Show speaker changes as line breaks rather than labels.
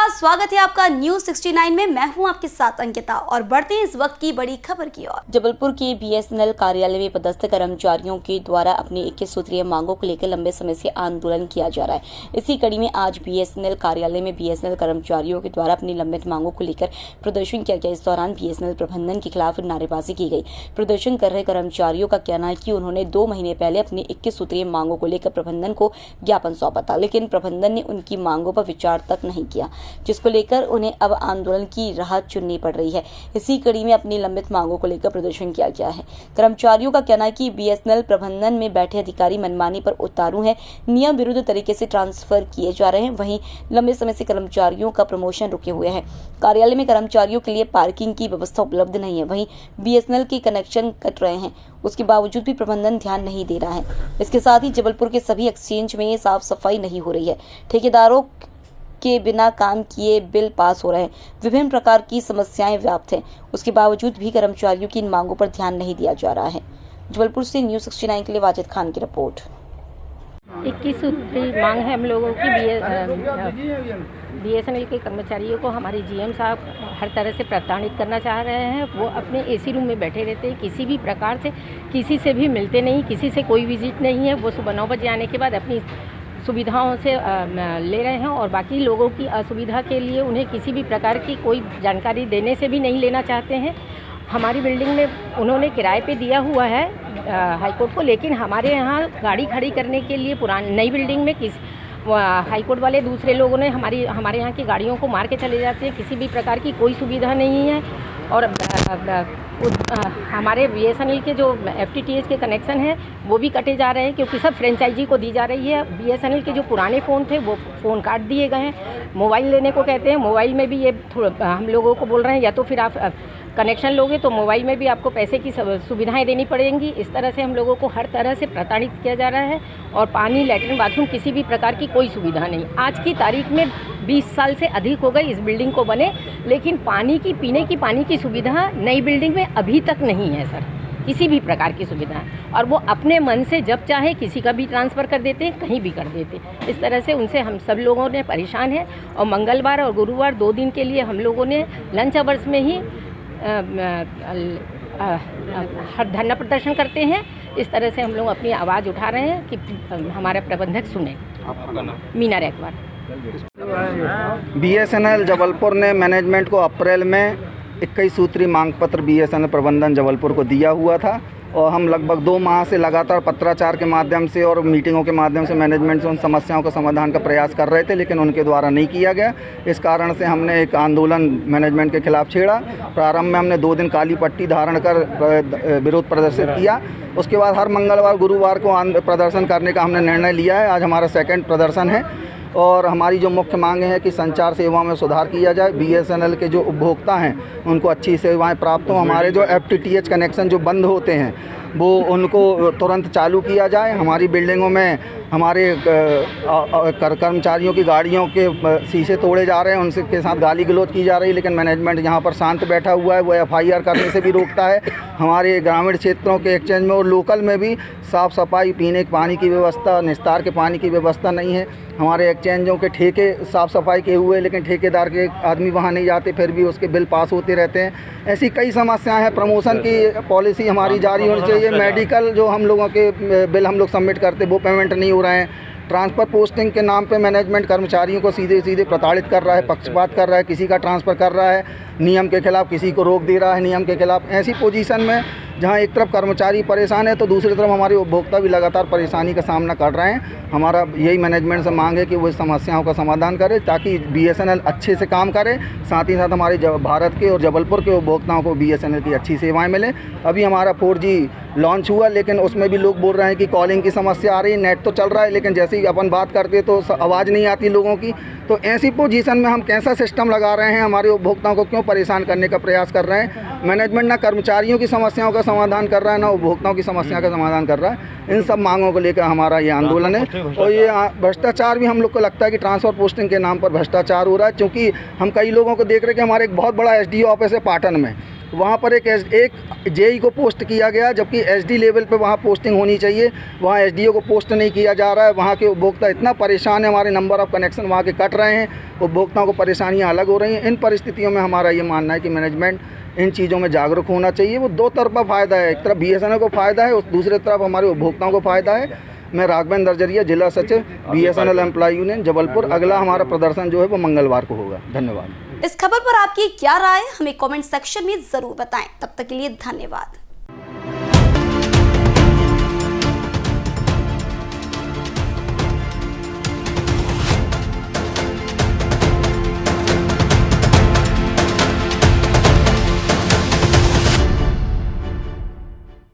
नमस्कार, स्वागत है आपका न्यूज 69 में। मैं हूं आपके साथ अंकिता और बढ़ते हैं इस वक्त की बड़ी खबर की ओर।
जबलपुर के बीएसएनएल कार्यालय में पदस्थ कर्मचारियों के द्वारा अपनी 21 सूत्रीय मांगों को लेकर लंबे समय से आंदोलन किया जा रहा है। इसी कड़ी में आज बीएसएनएल कार्यालय में बीएसएनएल कर्मचारियों के द्वारा अपनी लंबित मांगों को लेकर प्रदर्शन किया गया। इस दौरान बीएसएनएल प्रबंधन के खिलाफ नारेबाजी की गई। प्रदर्शन कर रहे कर्मचारियों का कहना है कि उन्होंने 2 महीने पहले अपनी 21 सूत्रीय मांगों को लेकर प्रबंधन को ज्ञापन सौंपा था, लेकिन प्रबंधन ने उनकी मांगों पर विचार तक नहीं किया, जिसको लेकर उन्हें अब आंदोलन की राह चुननी पड़ रही है। इसी कड़ी में अपनी लंबित मांगों को लेकर प्रदर्शन किया गया है। कर्मचारियों का कहना है कि बीएसएनएल प्रबंधन में बैठे अधिकारी मनमानी पर उतारू हैं, नियम विरुद्ध तरीके से ट्रांसफर किए जा रहे हैं। वहीं लंबे समय से कर्मचारियों का प्रमोशन रुके हुए हैं। कार्यालय में कर्मचारियों के लिए पार्किंग की व्यवस्था उपलब्ध नहीं है। वहीं बीएसएनएल के कनेक्शन कट रहे हैं, उसके बावजूद भी प्रबंधन ध्यान नहीं दे रहा है। इसके साथ ही जबलपुर के सभी एक्सचेंज में साफ सफाई नहीं हो रही है। ठेकेदारों के बिना काम किए बिल पास हो रहे हैं। विभिन्न प्रकार की समस्याएं व्याप्त हैं, उसके बावजूद भी कर्मचारियों की इन मांगों पर ध्यान नहीं दिया जा रहा है। जबलपुर से न्यूज 69 के लिए वाजिद खान की रिपोर्ट।
21 सूत्री मांग है हम लोगों की। बीएसएनएल के कर्मचारियों को हमारे जीएम साहब हर तरह से प्रताड़ित करना चाह रहे हैं। वो अपने एसी रूम में बैठे रहते हैं, किसी भी प्रकार से किसी से भी मिलते नहीं, किसी से कोई विजिट नहीं है। वो सुबह 9 बजे आने के बाद अपनी सुविधाओं से ले रहे हैं और बाकी लोगों की असुविधा के लिए उन्हें किसी भी प्रकार की कोई जानकारी देने से भी नहीं लेना चाहते हैं। हमारी बिल्डिंग में उन्होंने किराए पे दिया हुआ है हाईकोर्ट को, लेकिन हमारे यहाँ गाड़ी खड़ी करने के लिए पुरानी नई बिल्डिंग में हाईकोर्ट वाले दूसरे लोगों ने हमारे यहाँ की गाड़ियों को मार के चले जाते हैं। किसी भी प्रकार की कोई सुविधा नहीं है। और हमारे बीएसएनएल के जो एफटीटीएच के कनेक्शन हैं वो भी कटे जा रहे हैं, क्योंकि सब फ्रेंचाइजी को दी जा रही है। बीएसएनएल के जो पुराने फ़ोन थे वो फ़ोन काट दिए गए हैं। मोबाइल लेने को कहते हैं, मोबाइल में भी ये हम लोगों को बोल रहे हैं या तो फिर आप कनेक्शन लोगे तो मोबाइल में भी आपको पैसे की सुविधाएं देनी पड़ेंगी। इस तरह से हम लोगों को हर तरह से प्रताड़ित किया जा रहा है। और पानी, लैट्रिन, बाथरूम, किसी भी प्रकार की कोई सुविधा नहीं। आज की तारीख में 20 साल से अधिक हो गई इस बिल्डिंग को बने, लेकिन पीने की पानी की सुविधा नई बिल्डिंग में अभी तक नहीं है सर, किसी भी प्रकार की सुविधा। और वो अपने मन से जब चाहे किसी का भी ट्रांसफ़र कर देते, कहीं भी कर देते। इस तरह से उनसे हम सब लोगों ने परेशान हैं। और मंगलवार और गुरुवार 2 दिन के लिए हम लोगों ने लंच आवर्स में ही धरना प्रदर्शन करते हैं। इस तरह से हम लोग अपनी आवाज़ उठा रहे हैं कि हमारा प्रबंधक सुने। मीना रैकवार।
बीएसएनएल जबलपुर ने मैनेजमेंट को अप्रैल में 21 सूत्री मांग पत्र बीएसएनएल प्रबंधन जबलपुर को दिया हुआ था और हम लगभग 2 माह से लगातार पत्राचार के माध्यम से और मीटिंगों के माध्यम से मैनेजमेंट से उन समस्याओं का समाधान का प्रयास कर रहे थे, लेकिन उनके द्वारा नहीं किया गया। इस कारण से हमने एक आंदोलन मैनेजमेंट के खिलाफ छेड़ा। प्रारंभ में हमने 2 दिन काली पट्टी धारण कर विरोध प्रदर्शित किया। उसके बाद हर मंगलवार, गुरुवार को प्रदर्शन करने का हमने निर्णय लिया है। आज हमारा 2nd प्रदर्शन है और हमारी जो मुख्य मांगें हैं कि संचार सेवाओं में सुधार किया जाए, बीएसएनएल के जो उपभोक्ता हैं उनको अच्छी सेवाएं प्राप्त हों, हमारे जो एफटीटीएच कनेक्शन जो बंद होते हैं वो उनको तुरंत चालू किया जाए। हमारी बिल्डिंगों में हमारे कर्मचारियों की गाड़ियों के शीशे तोड़े जा रहे हैं, उनसे के साथ गाली गलौज की जा रही है, लेकिन मैनेजमेंट यहाँ पर शांत बैठा हुआ है। वो एफआईआर करने से भी रोकता है। हमारे ग्रामीण क्षेत्रों के एक्सचेंज में और लोकल में भी साफ़ सफाई, पीने के पानी की व्यवस्था, निस्तार के पानी की व्यवस्था नहीं है। हमारे एक्सचेंजों के ठेके साफ़ सफाई के हुए, लेकिन ठेकेदार के आदमी वहाँ नहीं जाते, फिर भी उसके बिल पास होते रहते हैं। ऐसी कई समस्याएं हैं। प्रमोशन की पॉलिसी हमारी जारी होनी चाहिए। मेडिकल जो हम लोगों के बिल हम लोग सबमिट करते वो पेमेंट नहीं हो रहे हैं। ट्रांसफ़र पोस्टिंग के नाम पे मैनेजमेंट कर्मचारियों को सीधे सीधे प्रताड़ित कर रहा है, पक्षपात कर रहा है, किसी का ट्रांसफ़र कर रहा है नियम के खिलाफ, किसी को रोक दे रहा है नियम के खिलाफ। ऐसी पोजीशन में जहां एक तरफ कर्मचारी परेशान है तो दूसरी तरफ हमारे उपभोक्ता भी लगातार परेशानी का सामना कर रहे हैं। हमारा यही मैनेजमेंट से मांग है कि वो इस समस्याओं का समाधान करे ताकि बीएसएनएल अच्छे से काम करे, साथ ही साथ हमारे भारत के और जबलपुर के उपभोक्ताओं को बीएसएनएल की अच्छी सेवाएँ मिले। अभी हमारा 4G लॉन्च हुआ, लेकिन उसमें भी लोग बोल रहे हैं कि कॉलिंग की समस्या आ रही है। नेट तो चल रहा है, लेकिन जैसे ही अपन बात करते तो आवाज़ नहीं आती लोगों की। तो ऐसी पोजीशन में हम कैसा सिस्टम लगा रहे हैं, हमारे उपभोक्ताओं को क्यों परेशान करने का प्रयास कर रहे हैं। मैनेजमेंट ना कर्मचारियों की समस्याओं का समाधान कर रहा है, ना उपभोक्ताओं की समस्या का समाधान कर रहा है। इन सब मांगों को लेकर हमारा ये आंदोलन है। और ये भ्रष्टाचार भी हम लोग को लगता है कि ट्रांसफ़र पोस्टिंग के नाम पर भ्रष्टाचार हो रहा है, क्योंकि हम कई लोगों को देख रहे हैं कि हमारे एक बहुत बड़ा SDO ऑफिस है पाटन में, वहाँ पर एक जेई को पोस्ट किया गया, जबकि एसडी लेवल पे वहाँ पोस्टिंग होनी चाहिए। वहाँ एसडीओ को पोस्ट नहीं किया जा रहा है। वहाँ के उपभोक्ता इतना परेशान है, हमारे नंबर ऑफ़ कनेक्शन वहाँ के कट रहे हैं, उपभोक्ताओं को परेशानियाँ अलग हो रही हैं। इन परिस्थितियों में हमारा ये मानना है कि मैनेजमेंट इन चीज़ों में जागरूक होना चाहिए। वो दो तरफा फ़ायदा है, एक तरफ BSNL को फ़ायदा है, उस दूसरी तरफ हमारे उपभोक्ताओं को फ़ायदा है। मैं राघवेंद्र दर्जरिया, जिला सचिव BSNL एम्प्लॉय यूनियन जबलपुर। अगला हमारा प्रदर्शन जो है वो मंगलवार को होगा। धन्यवाद।
इस खबर पर आपकी क्या राय, हमें कमेंट सेक्शन में जरूर बताएं। तब तक के लिए धन्यवाद।